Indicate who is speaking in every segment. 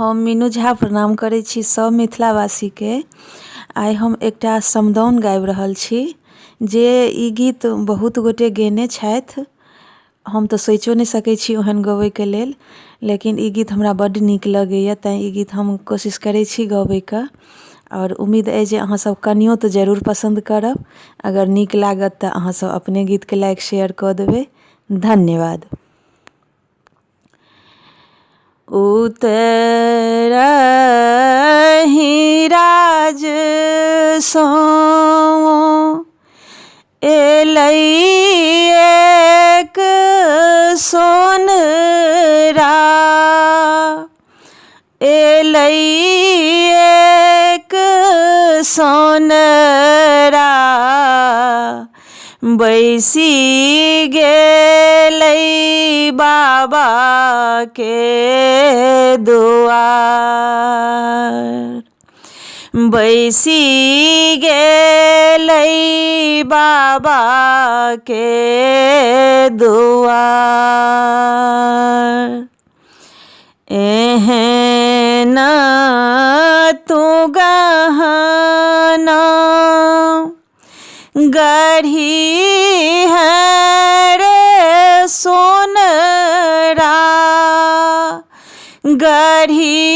Speaker 1: हम मीनू झा प्रणाम करै छी सब मिथिलावासी के। आइ हम एकटा समदाउन गाबि रहल छी जे ई गीत बहुत गोटे गेने छथि। हम तऽ सोचिओ नहि सकै छी ओहन गबैके लेल, लेकिन ई गीत हमरा बड्ड नीक लगैए, तेँ ई गीत हम कोशिश करै छी गबैके। और उम्मीद अइ जे अहाँसब कनियो तऽ जरूर पसन्द करब। अगर नीक लागत तऽ अहाँसब अपने गीतके लाइक शेयर कऽ देबै। धन्यवाद। उतरहि राज सँ एलै एक सोनरा, एलै एक सोनरा, बैसी गेलै बाबा के दुआर, बैसी गेलै बाबा के दुआर। एहन तू गहना गढ़ी है रे सोनरा, गढ़ी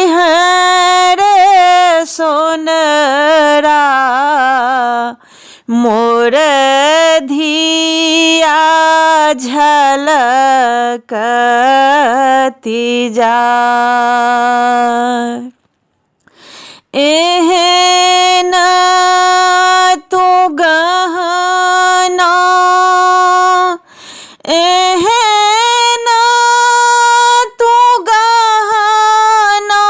Speaker 1: है रे सोनरा, मोर धिया झलकती जाय। एहन तू गहना, एहन तू गहना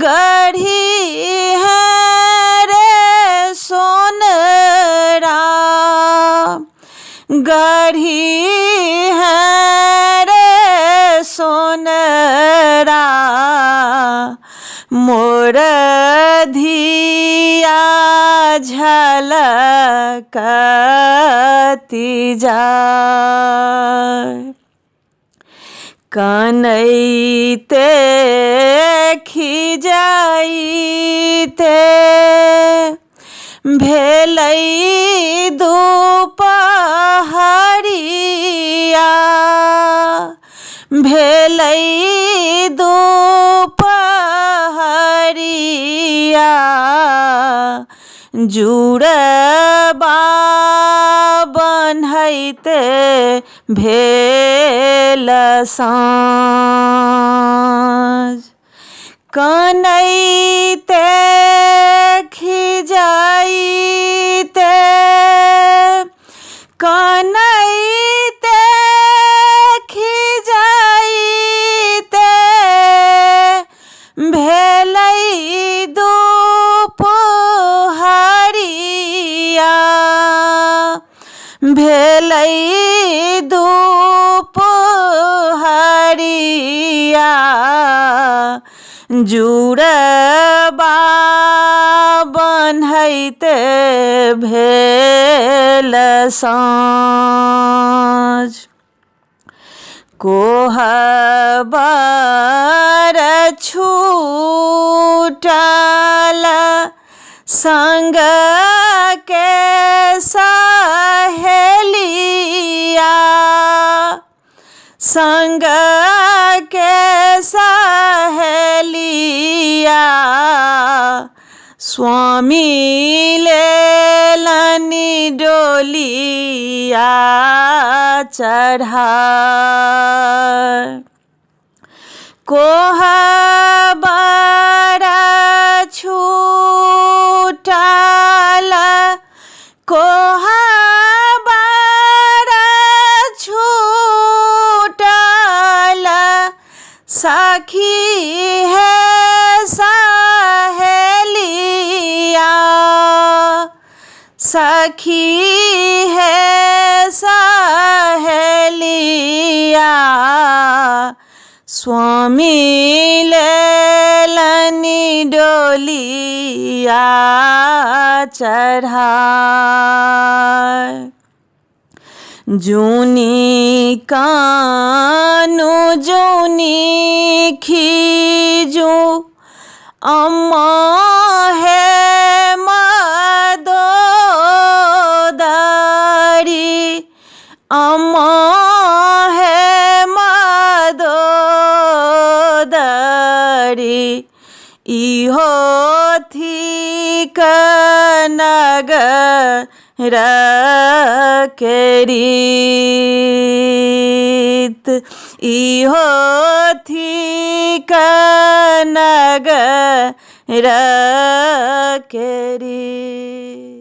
Speaker 1: गढ़ी है रे सोनरा, गढ़ी है रे सोनरा, मोर धिया झलकती जाय। कनैते खिजाइते भेलै दुपहरिया, भेलै दुपहरिया, जुड़बा बन्हैते भेल साँझ। कनैते खिजाइते, कनैते खिजाइते भेलै दुपहरिया, भेलै दुपहरिया, जुड़बा बन्हैते भेल साँझ। कोहबर छूटल संग के सहेलिया, संग के सहेलिया, स्वामी लेलनि डोलिया चढ़ाय। कोहबर छूटल, कोहबर छूटल, सखी है सहेलिया, सखी है सहेलिया, स्वामी लेलनि डोलिया चढ़ाय। जूनी कानु जूनी खीजू अम्मा है मदोदारी अम्मा है मदोदारी इहो थी कनगर के रीत इहो थी कनगर के रीत।